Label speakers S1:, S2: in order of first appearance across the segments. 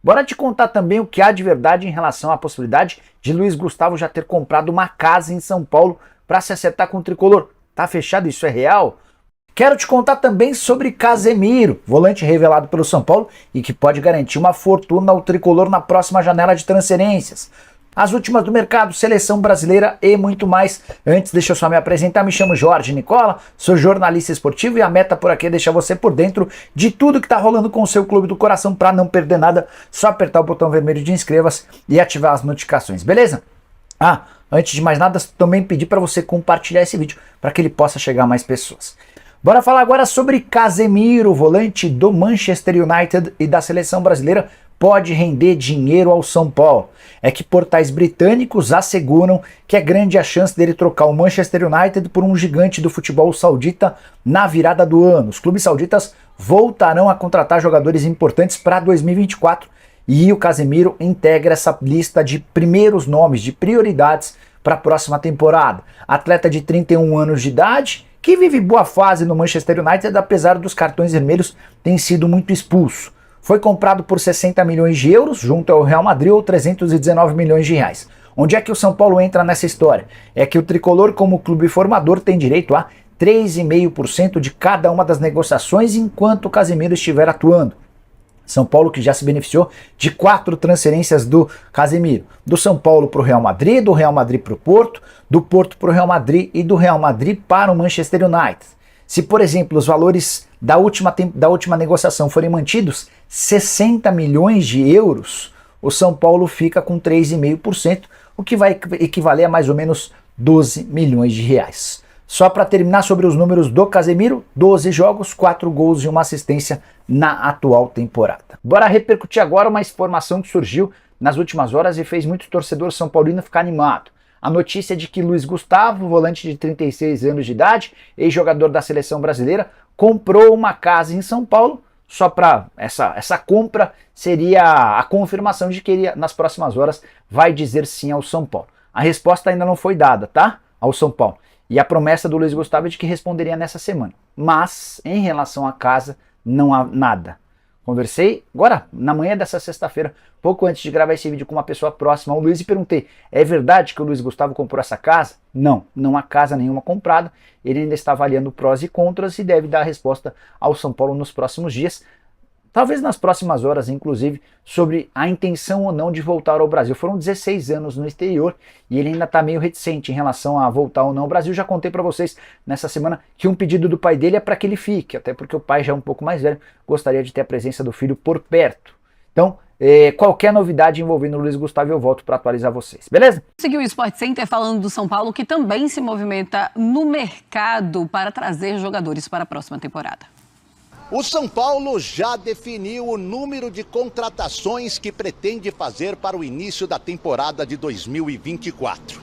S1: Bora te contar também o que há de verdade em relação à possibilidade de Luiz Gustavo já ter comprado uma casa em São Paulo para se acertar com o tricolor. Tá fechado? Isso é real? Quero te contar também sobre Casemiro, volante revelado pelo São Paulo e que pode garantir uma fortuna ao tricolor na próxima janela de transferências. As últimas do mercado, seleção brasileira e muito mais. Antes, deixa eu só me apresentar, me chamo Jorge Nicola, sou jornalista esportivo e a meta por aqui é deixar você por dentro de tudo que tá rolando com o seu clube do coração para não perder nada. Só apertar o botão vermelho de inscreva-se e ativar as notificações, beleza? Antes de mais nada, também pedi para você compartilhar esse vídeo para que ele possa chegar a mais pessoas. Bora falar agora sobre Casemiro, volante do Manchester United e da seleção brasileira, pode render dinheiro ao São Paulo. É que portais britânicos asseguram que é grande a chance dele trocar o Manchester United por um gigante do futebol saudita na virada do ano. Os clubes sauditas voltarão a contratar jogadores importantes para 2024 e o Casemiro integra essa lista de primeiros nomes, de prioridades para a próxima temporada. Atleta de 31 anos de idade, que vive boa fase no Manchester United, apesar dos cartões vermelhos terem sido muito expulso. Foi comprado por 60 milhões de euros junto ao Real Madrid ou 319 milhões de reais. Onde é que o São Paulo entra nessa história? É que o tricolor, como clube formador, tem direito a 3,5% de cada uma das negociações enquanto o Casemiro estiver atuando. São Paulo que já se beneficiou de 4 transferências do Casemiro. Do São Paulo para o Real Madrid, do Real Madrid para o Porto, do Porto para o Real Madrid e do Real Madrid para o Manchester United. Se, por exemplo, os valores da última negociação forem mantidos, 60 milhões de euros, o São Paulo fica com 3,5%, o que vai equivaler a mais ou menos 12 milhões de reais. Só para terminar sobre os números do Casemiro, 12 jogos, 4 gols e 1 assistência na atual temporada. Bora repercutir agora uma informação que surgiu nas últimas horas e fez muito torcedor são paulino ficar animado. A notícia de que Luiz Gustavo, volante de 36 anos de idade, ex-jogador da seleção brasileira, comprou uma casa em São Paulo, só para essa compra seria a confirmação de que ele, nas próximas horas, vai dizer sim ao São Paulo. A resposta ainda não foi dada, tá? Ao São Paulo. E a promessa do Luiz Gustavo é de que responderia nessa semana. Mas, em relação à casa, não há nada. Conversei agora, na manhã dessa sexta-feira, pouco antes de gravar esse vídeo com uma pessoa próxima ao Luiz e perguntei, é verdade que o Luiz Gustavo comprou essa casa? Não, não há casa nenhuma comprada, ele ainda está avaliando prós e contras e deve dar a resposta ao São Paulo nos próximos dias, talvez nas próximas horas, inclusive, sobre a intenção ou não de voltar ao Brasil. Foram 16 anos no exterior e ele ainda está meio reticente em relação a voltar ou não ao Brasil. Já contei para vocês nessa semana que um pedido do pai dele é para que ele fique, até porque o pai já é um pouco mais velho, gostaria de ter a presença do filho por perto. Então, qualquer novidade envolvendo o Luiz Gustavo eu volto para atualizar vocês, beleza?
S2: Seguiu o Sport Center falando do São Paulo, que também se movimenta no mercado para trazer jogadores para a próxima temporada.
S3: O São Paulo já definiu o número de contratações que pretende fazer para o início da temporada de 2024.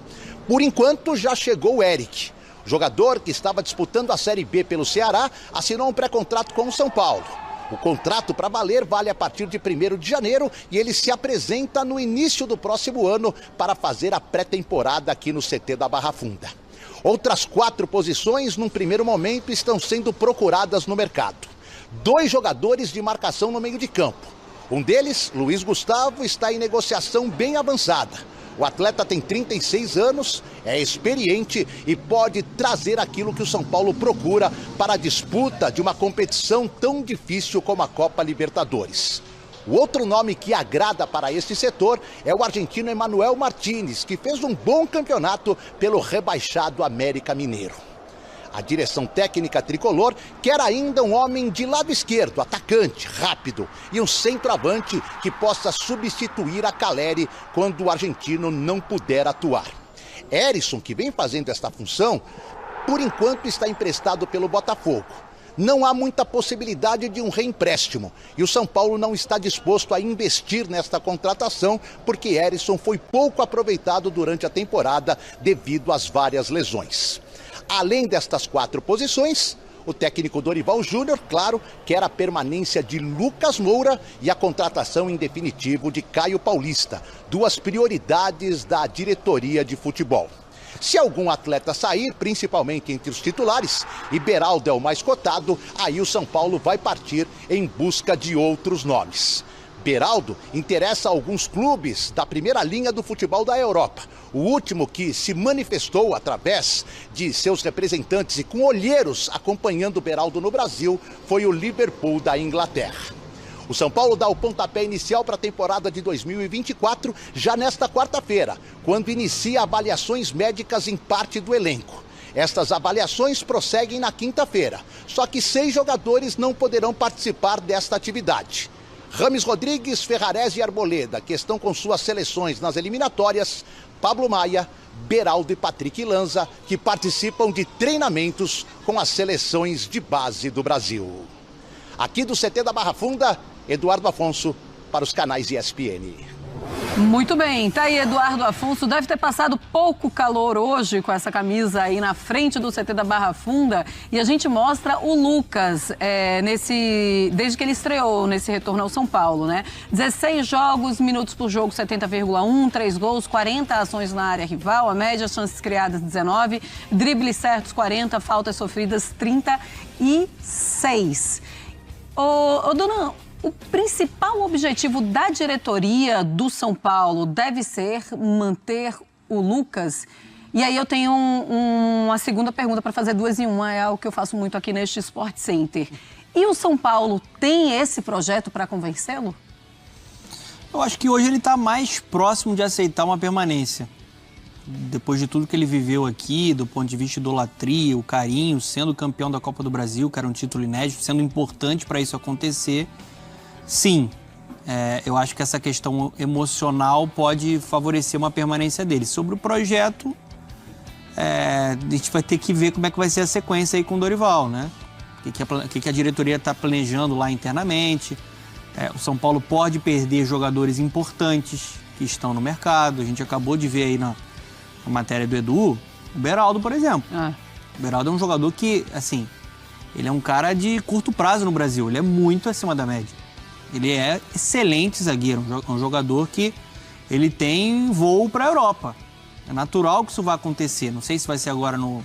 S3: Por enquanto, já chegou o Eric. O jogador que estava disputando a Série B pelo Ceará assinou um pré-contrato com o São Paulo. O contrato para valer vale a partir de 1º de janeiro e ele se apresenta no início do próximo ano para fazer a pré-temporada aqui no CT da Barra Funda. Outras 4 posições, num primeiro momento, estão sendo procuradas no mercado. 2 jogadores de marcação no meio de campo. Um deles, Luiz Gustavo, está em negociação bem avançada. O atleta tem 36 anos, é experiente e pode trazer aquilo que o São Paulo procura para a disputa de uma competição tão difícil como a Copa Libertadores. O outro nome que agrada para esse setor é o argentino Emanuel Martínez, que fez um bom campeonato pelo rebaixado América Mineiro. A direção técnica tricolor quer ainda um homem de lado esquerdo, atacante, rápido e um centroavante que possa substituir a Caleri quando o argentino não puder atuar. Herisson, que vem fazendo esta função, por enquanto está emprestado pelo Botafogo. Não há muita possibilidade de um reempréstimo e o São Paulo não está disposto a investir nesta contratação porque Herisson foi pouco aproveitado durante a temporada devido às várias lesões. Além destas 4 posições, o técnico Dorival Júnior, claro, quer a permanência de Lucas Moura e a contratação em definitivo de Caio Paulista, 2 prioridades da diretoria de futebol. Se algum atleta sair, principalmente entre os titulares, e Beraldo é o mais cotado, aí o São Paulo vai partir em busca de outros nomes. Beraldo interessa a alguns clubes da primeira linha do futebol da Europa. O último que se manifestou através de seus representantes e com olheiros acompanhando o Beraldo no Brasil foi o Liverpool da Inglaterra. O São Paulo dá o pontapé inicial para a temporada de 2024 já nesta quarta-feira, quando inicia avaliações médicas em parte do elenco. Estas avaliações prosseguem na quinta-feira, só que 6 jogadores não poderão participar desta atividade. Rames Rodrigues, Ferrarese e Arboleda, que estão com suas seleções nas eliminatórias, Pablo Maia, Beraldo e Patrick Lanza, que participam de treinamentos com as seleções de base do Brasil. Aqui do CT da Barra Funda, Eduardo Afonso, para os canais ESPN.
S2: Muito bem, tá aí Eduardo Afonso, deve ter passado pouco calor hoje com essa camisa aí na frente do CT da Barra Funda, e a gente mostra o Lucas desde que ele estreou nesse retorno ao São Paulo, né? 16 jogos, minutos por jogo 70,1, 3 gols, 40 ações na área rival, a média chances criadas 19, dribles certos 40, faltas sofridas 36. Dona, o principal objetivo da diretoria do São Paulo deve ser manter o Lucas? E aí eu tenho uma segunda pergunta para fazer, 2 em 1, é algo que eu faço muito aqui neste Sport Center. E o São Paulo tem esse projeto para convencê-lo?
S4: Eu acho que hoje ele está mais próximo de aceitar uma permanência. Depois de tudo que ele viveu aqui, do ponto de vista de idolatria, o carinho, sendo campeão da Copa do Brasil, que era um título inédito, sendo importante para isso acontecer, sim, eu acho que essa questão emocional pode favorecer uma permanência dele. Sobre o projeto, a gente vai ter que ver como é que vai ser a sequência aí com o Dorival, né? O que a diretoria está planejando lá internamente. O São Paulo pode perder jogadores importantes que estão no mercado. A gente acabou de ver aí na matéria do Edu, o Beraldo, por exemplo. O Beraldo é um jogador que, assim, ele é um cara de curto prazo no Brasil. Ele é muito acima da média. Ele é excelente zagueiro, um jogador que ele tem voo para a Europa. É natural que isso vá acontecer. Não sei se vai ser agora no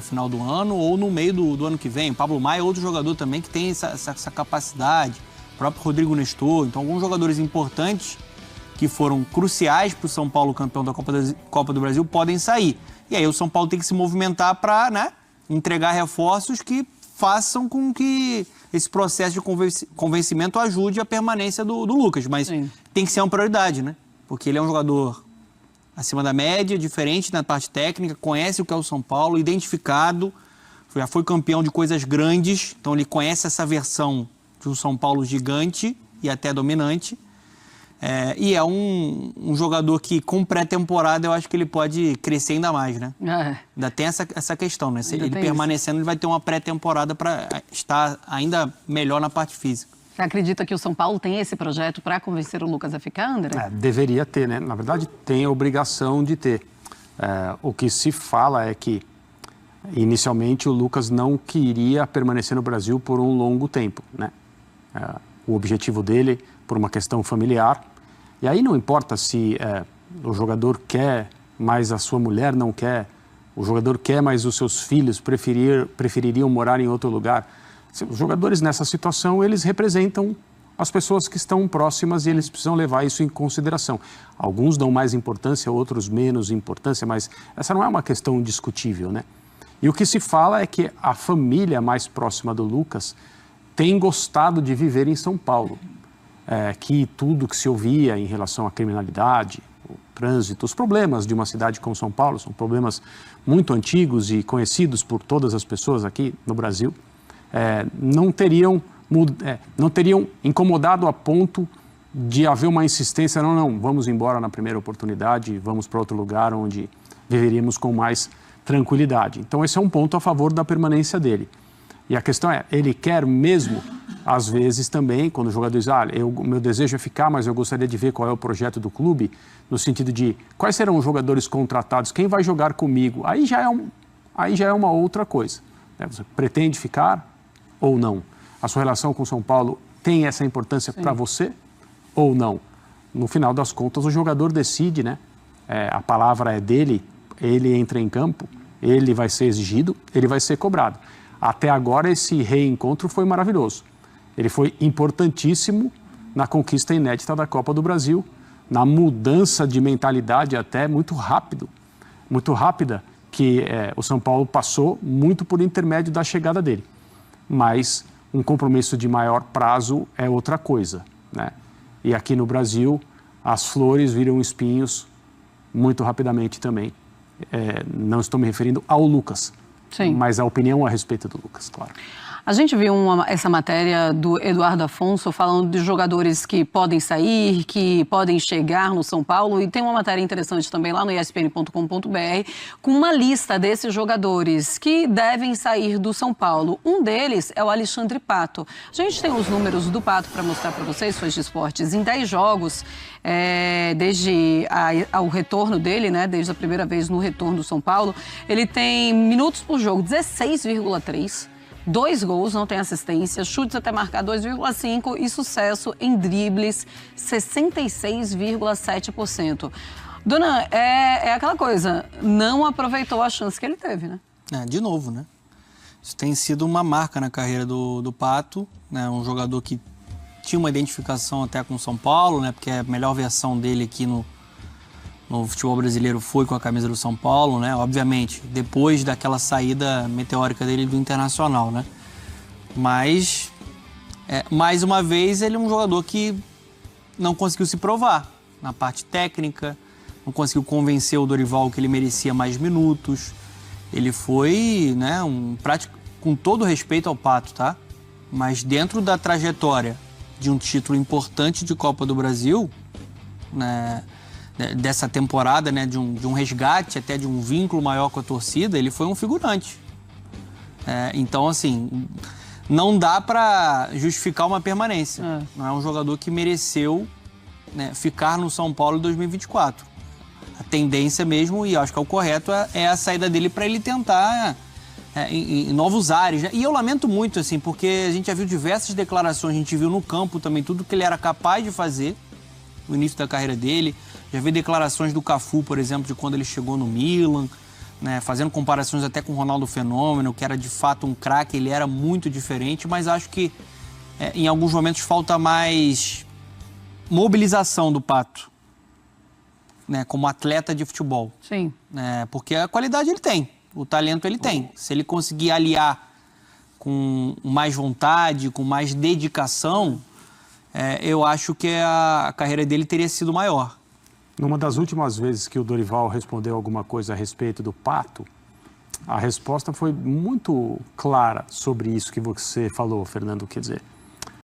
S4: final do ano ou no meio do ano que vem. O Pablo Maia é outro jogador também que tem essa capacidade. O próprio Rodrigo Nestor. Então, alguns jogadores importantes que foram cruciais para o São Paulo campeão da Copa do Brasil podem sair. E aí o São Paulo tem que se movimentar para, né, entregar reforços que façam com que esse processo de convencimento ajude a permanência do Lucas. Mas sim, tem que ser uma prioridade, né? Porque ele é um jogador acima da média, diferente na parte técnica, conhece o que é o São Paulo, identificado, já foi campeão de coisas grandes, então ele conhece essa versão de um São Paulo gigante e até dominante. E é um jogador que, com pré-temporada, eu acho que ele pode crescer ainda mais, né? Ainda tem essa questão, né? Se ele permanecendo, ele vai ter uma pré-temporada para estar ainda melhor na parte física.
S2: Você acredita que o São Paulo tem esse projeto para convencer o Lucas a ficar, André?
S5: Deveria ter, né? Na verdade, tem a obrigação de ter. O que se fala é que, inicialmente, o Lucas não queria permanecer no Brasil por um longo tempo, né? O objetivo dele, por uma questão familiar. E aí não importa se o jogador quer, mas a sua mulher não quer, o jogador quer, mas os seus filhos prefeririam morar em outro lugar. Os jogadores nessa situação, eles representam as pessoas que estão próximas e eles precisam levar isso em consideração. Alguns dão mais importância, outros menos importância, mas essa não é uma questão discutível, né? E o que se fala é que a família mais próxima do Lucas tem gostado de viver em São Paulo. Que tudo que se ouvia em relação à criminalidade, o trânsito, os problemas de uma cidade como São Paulo, são problemas muito antigos e conhecidos por todas as pessoas aqui no Brasil, não teriam incomodado a ponto de haver uma insistência, não, vamos embora na primeira oportunidade, vamos para outro lugar onde viveríamos com mais tranquilidade. Então esse é um ponto a favor da permanência dele. E a questão é, ele quer mesmo, às vezes também, quando o jogador diz, meu desejo é ficar, mas eu gostaria de ver qual é o projeto do clube, no sentido de quais serão os jogadores contratados, quem vai jogar comigo, aí já é uma outra coisa. Né? Você pretende ficar ou não? A sua relação com o São Paulo tem essa importância para você ou não? No final das contas, o jogador decide, né? A palavra é dele, ele entra em campo, ele vai ser exigido, ele vai ser cobrado. Até agora, esse reencontro foi maravilhoso. Ele foi importantíssimo na conquista inédita da Copa do Brasil, na mudança de mentalidade até muito rápida, que o São Paulo passou muito por intermédio da chegada dele. Mas um compromisso de maior prazo é outra coisa, né? E aqui no Brasil, as flores viram espinhos muito rapidamente também. Não estou me referindo ao Lucas,
S2: Sim.
S5: mas a opinião a respeito do Lucas, claro.
S2: A gente viu essa matéria do Eduardo Afonso falando de jogadores que podem sair, que podem chegar no São Paulo, e tem uma matéria interessante também lá no espn.com.br com uma lista desses jogadores que devem sair do São Paulo. Um deles é o Alexandre Pato. A gente tem os números do Pato para mostrar para vocês, fãs de esportes, em 10 jogos, desde o retorno dele, né, desde a primeira vez no retorno do São Paulo, ele tem minutos por jogo, 16,3. 2 gols, não tem assistência, chutes até marcar 2,5 e sucesso em dribles 66,7%. Dona, é aquela coisa, não aproveitou a chance que ele teve, né?
S4: De novo, né? Isso tem sido uma marca na carreira do Pato, né? Um jogador que tinha uma identificação até com o São Paulo, né? Porque a melhor versão dele aqui no futebol brasileiro foi com a camisa do São Paulo, né? Obviamente, depois daquela saída meteórica dele do Internacional, né? Mas, mais uma vez, ele é um jogador que não conseguiu se provar na parte técnica, não conseguiu convencer o Dorival que ele merecia mais minutos. Ele foi, né, com todo respeito ao Pato, tá? Mas dentro da trajetória de um título importante de Copa do Brasil, né, dessa temporada, né, de um resgate, até de um vínculo maior com a torcida, ele foi um figurante. Então, assim, não dá para justificar uma permanência. Não é um jogador que mereceu, né, ficar no São Paulo em 2024. A tendência mesmo, e acho que é o correto, é a saída dele para ele tentar em novos ares, né? E eu lamento muito, assim, porque a gente já viu diversas declarações, a gente viu no campo também tudo que ele era capaz de fazer no início da carreira dele. Já vi declarações do Cafu, por exemplo, de quando ele chegou no Milan, né, fazendo comparações até com o Ronaldo Fenômeno, que era de fato um craque, ele era muito diferente, mas acho que em alguns momentos falta mais mobilização do Pato, né, como atleta de futebol.
S2: Sim.
S4: Porque a qualidade ele tem, o talento ele tem. Se ele conseguir aliar com mais vontade, com mais dedicação, eu acho que a carreira dele teria sido maior.
S5: Numa das últimas vezes que o Dorival respondeu alguma coisa a respeito do Pato, a resposta foi muito clara sobre isso que você falou, Fernando. Quer dizer,